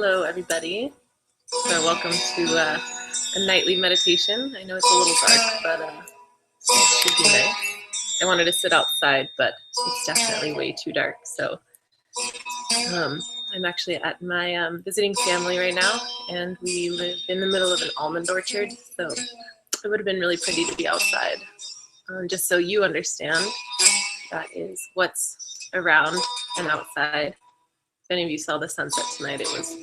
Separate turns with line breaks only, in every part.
Hello, everybody. So welcome to a nightly meditation. I know it's a little dark, but it should be nice. I wanted to sit outside, but it's definitely way too dark. So I'm actually at my visiting family right now, and we live in the middle of an almond orchard. So it would have been really pretty to be outside. Just so you understand, that is what's around and outside. If any of you saw the sunset tonight, it was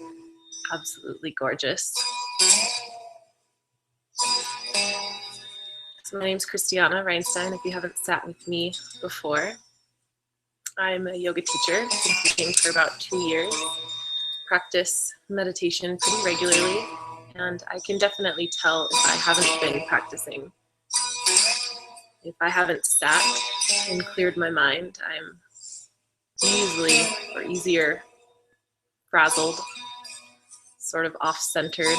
absolutely gorgeous. So my name's Christiana Reinstein, if you haven't sat with me before. I'm a yoga teacher, been teaching for about 2 years, practice meditation pretty regularly, and I can definitely tell if I haven't been practicing. If I haven't sat and cleared my mind, I'm easier frazzled, sort of off-centered.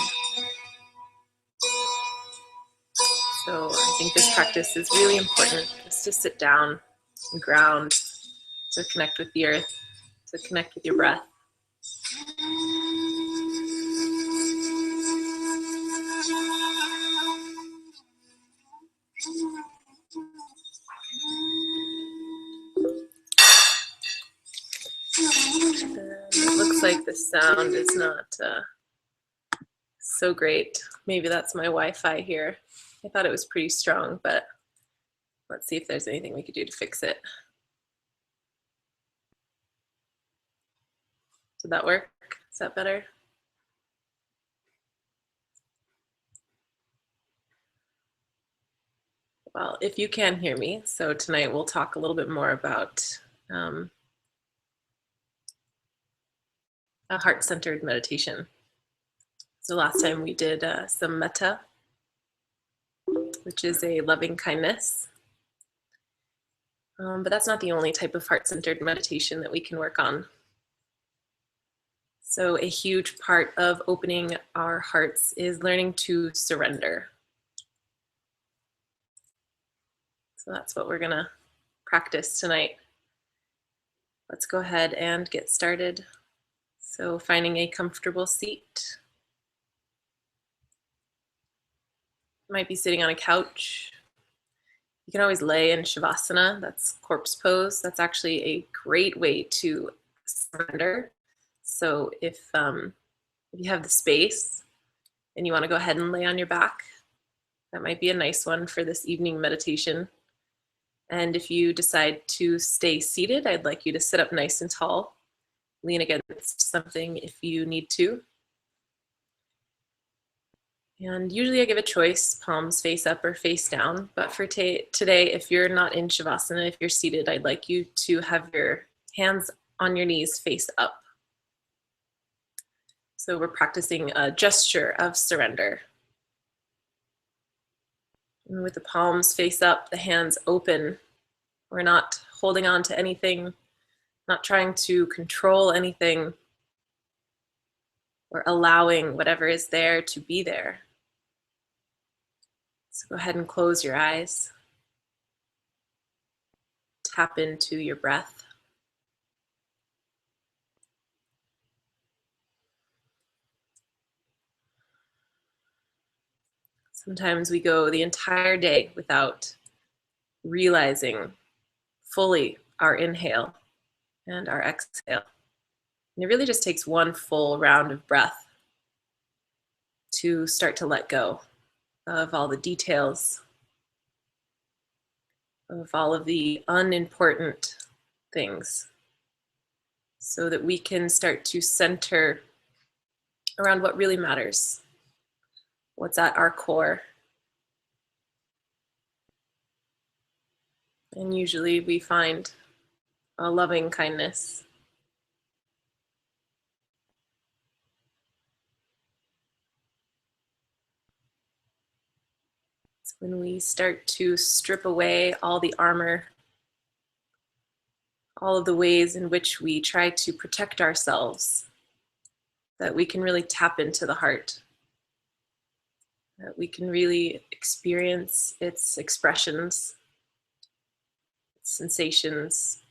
So I think this practice is really important, just to sit down and ground, to connect with the earth, to connect with your breath. It looks like the sound is not so great. Maybe that's my Wi-Fi here. I thought it was pretty strong, but let's see if there's anything we could do to fix it. Did that work? Is that better? Well, if you can hear me, so tonight we'll talk a little bit more about a heart-centered meditation. So last time we did some metta, which is a loving kindness. But that's not the only type of heart-centered meditation that we can work on. So a huge part of opening our hearts is learning to surrender. So that's what we're gonna practice tonight. Let's go ahead and get started. So finding a comfortable seat. You might be sitting on a couch. You can always lay in Shavasana, that's corpse pose. That's actually a great way to surrender. So if you have the space and you want to go ahead and lay on your back, that might be a nice one for this evening meditation. And if you decide to stay seated, I'd like you to sit up nice and tall. Lean against something if you need to. And usually I give a choice, palms face up or face down. But for today, if you're not in Shavasana, if you're seated, I'd like you to have your hands on your knees face up. So we're practicing a gesture of surrender. And with the palms face up, the hands open. We're not holding on to anything, not trying to control anything. We're allowing whatever is there to be there. So go ahead and close your eyes. Tap into your breath. Sometimes we go the entire day without realizing fully our inhale and our exhale. And it really just takes one full round of breath to start to let go of all the details, of all of the unimportant things, so that we can start to center around what really matters, what's at our core. And usually we find a loving kindness. It's when we start to strip away all the armor, all of the ways in which we try to protect ourselves, that we can really tap into the heart, that we can really experience its expressions, its sensations.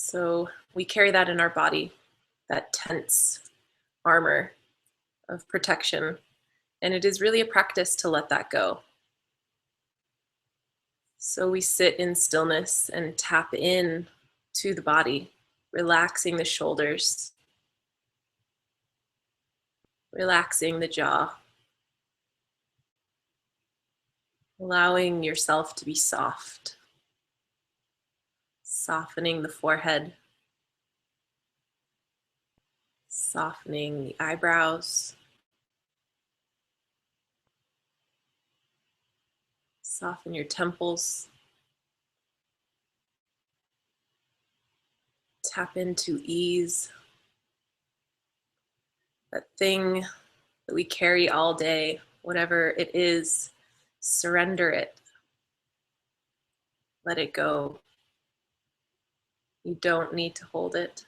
So we carry that in our body, that tense armor of protection. And it is really a practice to let that go. So we sit in stillness and tap in to the body, relaxing the shoulders, relaxing the jaw, allowing yourself to be soft, softening the forehead, softening the eyebrows, soften your temples, tap into ease, that thing that we carry all day, whatever it is, surrender it, let it go. You don't need to hold it.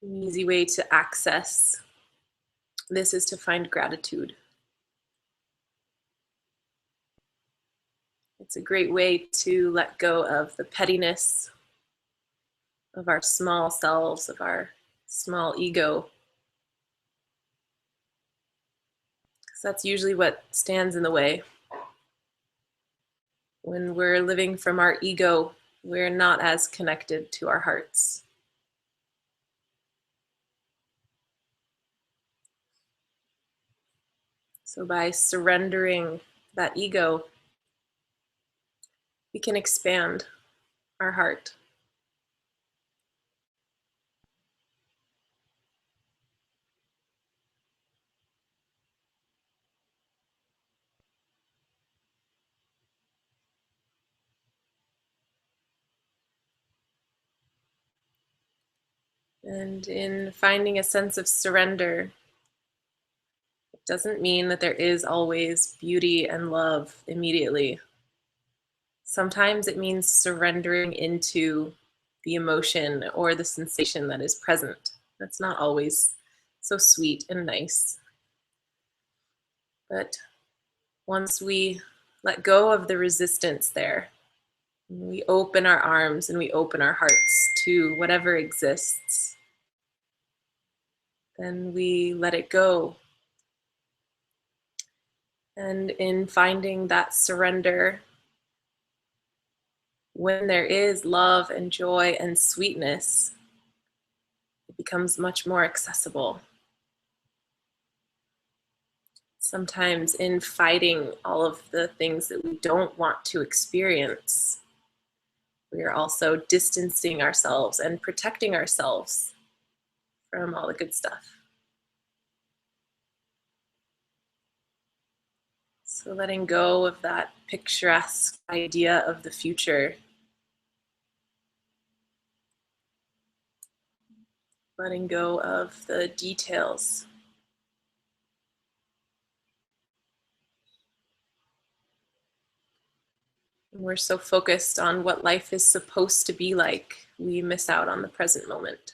An easy way to access this is to find gratitude. It's a great way to let go of the pettiness of our small selves, of our small ego. Because that's usually what stands in the way. When we're living from our ego, we're not as connected to our hearts. So by surrendering that ego, we can expand our heart. And in finding a sense of surrender, it doesn't mean that there is always beauty and love immediately. Sometimes it means surrendering into the emotion or the sensation that is present. That's not always so sweet and nice. But once we let go of the resistance there, we open our arms and we open our hearts to whatever exists, then we let it go. And in finding that surrender, when there is love and joy and sweetness, it becomes much more accessible. Sometimes in fighting all of the things that we don't want to experience, we are also distancing ourselves and protecting ourselves from all the good stuff. So letting go of that picturesque idea of the future, letting go of the details. And we're so focused on what life is supposed to be like, we miss out on the present moment.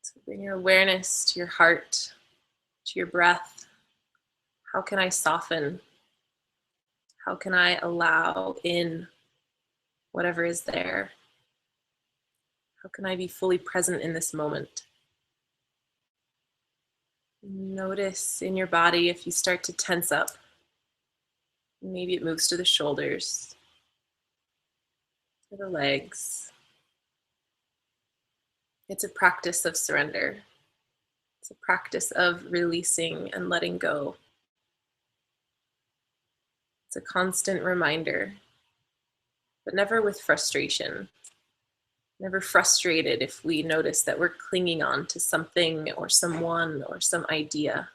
So bring your awareness to your heart, to your breath. How can I soften? How can I allow in whatever is there? How can I be fully present in this moment? Notice in your body if you start to tense up. Maybe it moves to the shoulders, to the legs. It's a practice of surrender. It's a practice of releasing and letting go. It's a constant reminder, but never with frustration. Never frustrated if we notice that we're clinging on to something or someone or some idea.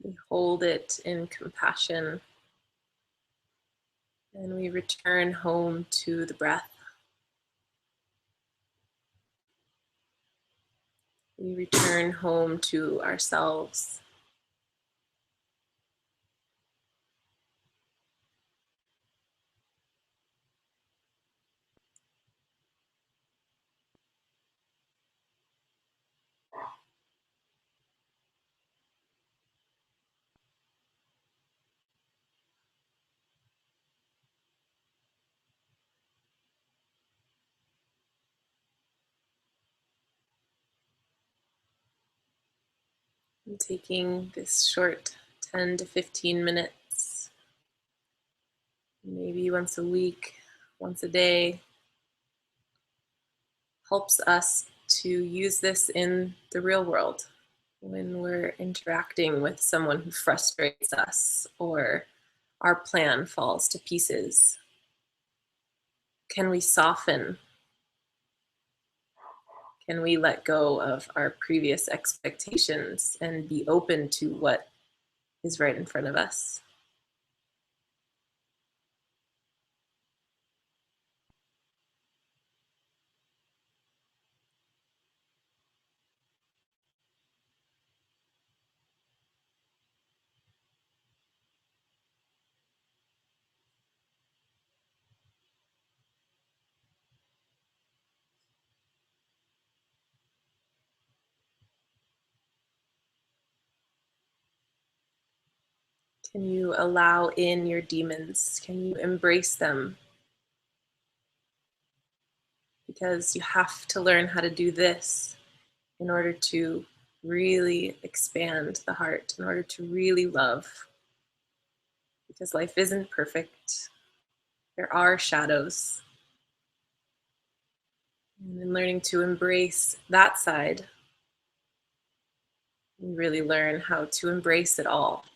We hold it in compassion and we return home to the breath. We return home to ourselves. And taking this short 10 to 15 minutes, maybe once a week, once a day, helps us to use this in the real world when we're interacting with someone who frustrates us or our plan falls to pieces. Can we soften? Can we let go of our previous expectations and be open to what is right in front of us? Can you allow in your demons? Can you embrace them? Because you have to learn how to do this in order to really expand the heart, in order to really love. Because life isn't perfect. There are shadows. And in learning to embrace that side, you really learn how to embrace it all.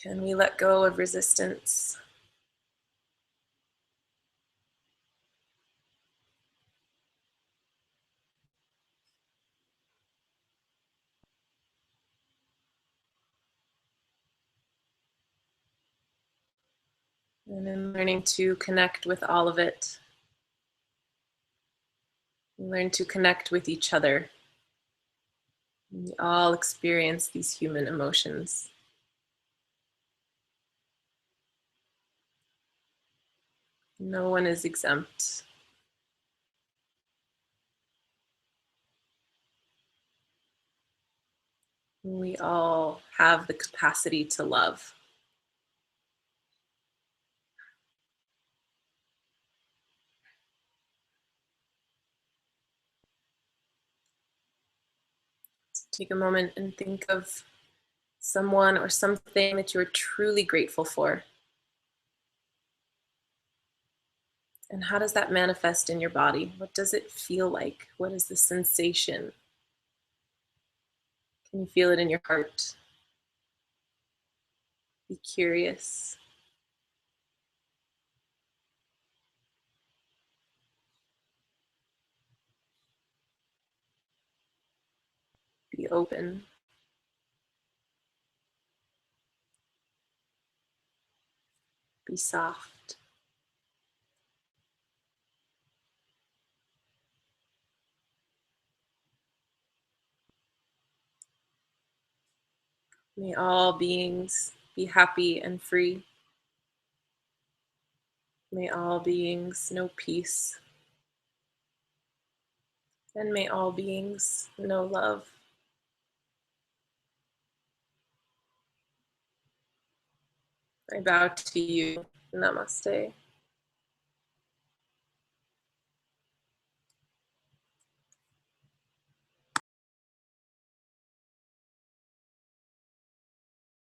Can we let go of resistance? And in learning to connect with all of it, we learn to connect with each other. We all experience these human emotions. No one is exempt. We all have the capacity to love. So take a moment and think of someone or something that you're truly grateful for. And how does that manifest in your body? What does it feel like? What is the sensation? Can you feel it in your heart? Be curious. Be open. Be soft. May all beings be happy and free. May all beings know peace. And may all beings know love. I bow to you. Namaste.